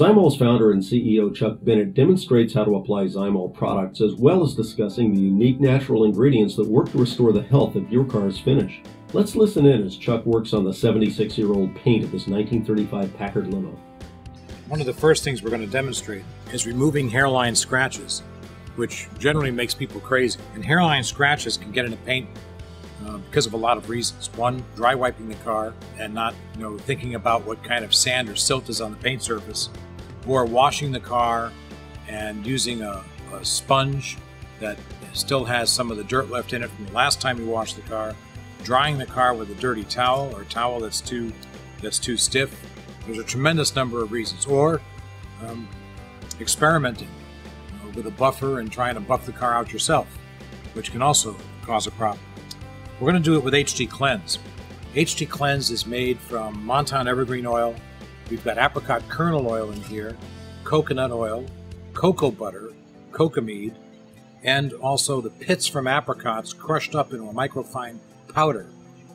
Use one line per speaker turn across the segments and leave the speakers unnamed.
Zymol's founder and CEO Chuck Bennett demonstrates how to apply Zymol products, as well as discussing the unique natural ingredients that work to restore the health of your car's finish. Let's listen in as Chuck works on the 76-year-old paint of his 1935 Packard limo.
One of the first things we're going to demonstrate is removing hairline scratches, which generally makes people crazy. And hairline scratches can get into paint because of a lot of reasons. One, dry wiping the car and not thinking about what kind of sand or silt is on the paint surface, or washing the car and using a sponge that still has some of the dirt left in it from the last time you washed the car, drying the car with a dirty towel or a towel that's too stiff. There's a tremendous number of reasons. Or experimenting with a buffer and trying to buff the car out yourself, which can also cause a problem. We're going to do it with HD Cleanse. HD Cleanse is made from Montan evergreen oil. We've got apricot kernel oil in here, coconut oil, cocoa butter, cocomead, and also the pits from apricots crushed up into a microfine powder.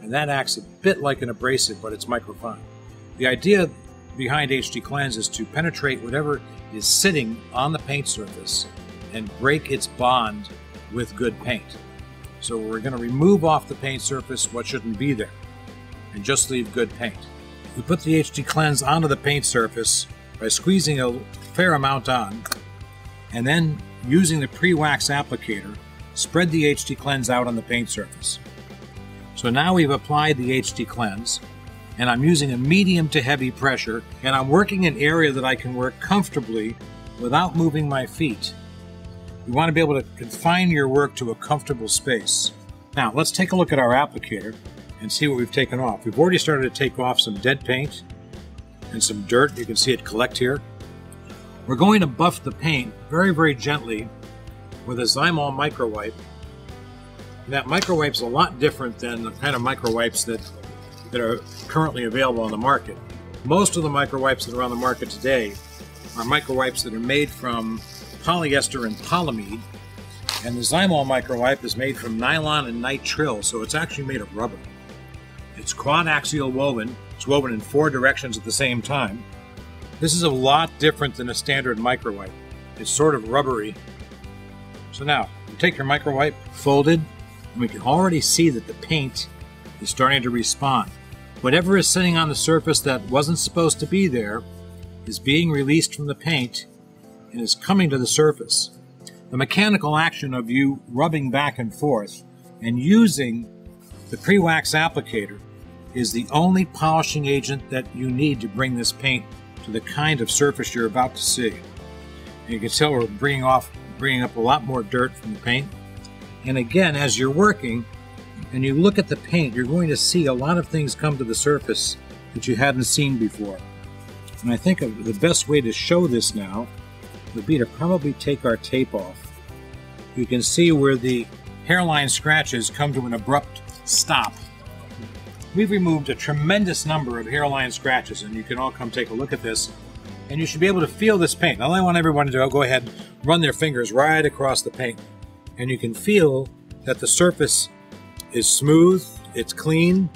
And that acts a bit like an abrasive, but it's microfine. The idea behind HD Cleanse is to penetrate whatever is sitting on the paint surface and break its bond with good paint. So we're going to remove off the paint surface what shouldn't be there and just leave good paint. We put the HD Cleanse onto the paint surface by squeezing a fair amount on, and then using the pre-wax applicator, spread the HD Cleanse out on the paint surface. So now we've applied the HD Cleanse, and I'm using a medium to heavy pressure, and I'm working an area that I can work comfortably without moving my feet. You want to be able to confine your work to a comfortable space. Now, let's take a look at our applicator and see what we've taken off. We've already started to take off some dead paint and some dirt. You can see it collect here. We're going to buff the paint very, very gently with a Zymol micro wipe. And that micro wipe's a lot different than the kind of micro wipes that are currently available on the market. Most of the micro wipes that are on the market today are micro wipes that are made from polyester and polyamide, and the Zymol micro wipe is made from nylon and nitrile, so it's actually made of rubber. It's quad axial woven. It's woven in 4 directions at the same time. This is a lot different than a standard micro wipe. It's sort of rubbery. So now, you take your micro wipe, folded, and we can already see that the paint is starting to respond. Whatever is sitting on the surface that wasn't supposed to be there is being released from the paint and is coming to the surface. The mechanical action of you rubbing back and forth and using the pre-wax applicator is the only polishing agent that you need to bring this paint to the kind of surface you're about to see. And you can tell we're bringing up a lot more dirt from the paint. And again, as you're working and you look at the paint, you're going to see a lot of things come to the surface that you hadn't seen before. And I think the best way to show this now would be to probably take our tape off. You can see where the hairline scratches come to an abrupt stop. We've removed a tremendous number of hairline scratches, and you can all come take a look at this, and you should be able to feel this paint. Now I want everyone to go ahead and run their fingers right across the paint, and you can feel that the surface is smooth, it's clean.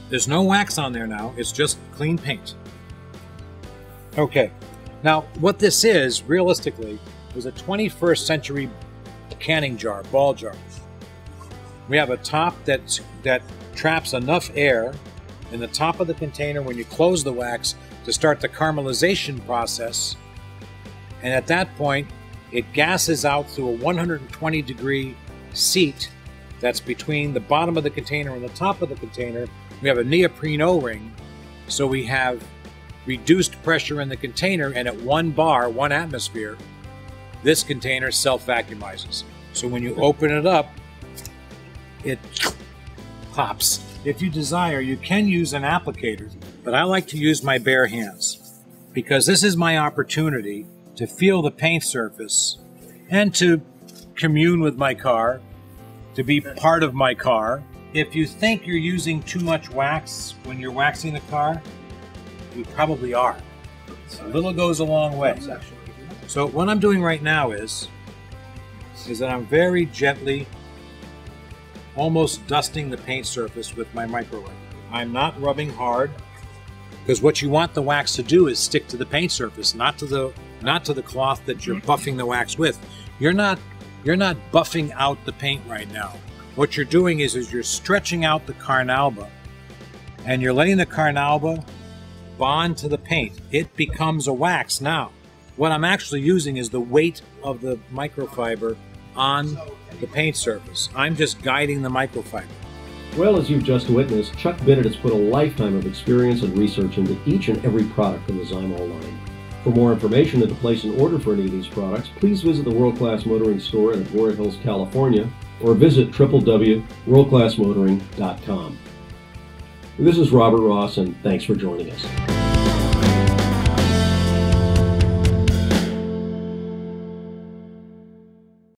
There's no wax on there now, it's just clean paint. Okay. Now, what this is, realistically, was a 21st century canning jar, ball jar. We have a top that traps enough air in the top of the container when you close the wax to start the caramelization process. And at that point, it gases out through a 120-degree seat that's between the bottom of the container and the top of the container. We have a neoprene O-ring, so we have reduced pressure in the container, and at 1 bar, 1 atmosphere, this container self-vacuumizes. So when you open it up, it pops. If you desire, you can use an applicator, but I like to use my bare hands because this is my opportunity to feel the paint surface and to commune with my car, to be part of my car. If you think you're using too much wax when you're waxing the car, you probably are. A little goes a long way. So what I'm doing right now is that I'm very gently almost dusting the paint surface with my micro wipe. I'm not rubbing hard Because what you want the wax to do is stick to the paint surface, not to the cloth that you're buffing the wax with. You're not buffing out the paint right now. What you're doing is you're stretching out the carnauba, and you're letting the carnauba bond to the paint. It becomes a wax now. What I'm actually using is the weight of the microfiber on the paint surface. I'm just guiding the microfiber.
Well, as you've just witnessed, Chuck Bennett has put a lifetime of experience and research into each and every product in the Zymol line. For more information and to place an order for any of these products, please visit the World Class Motoring store in Agoura Hills, California, or visit www.worldclassmotoring.com. This is Robert Ross, and thanks for joining us.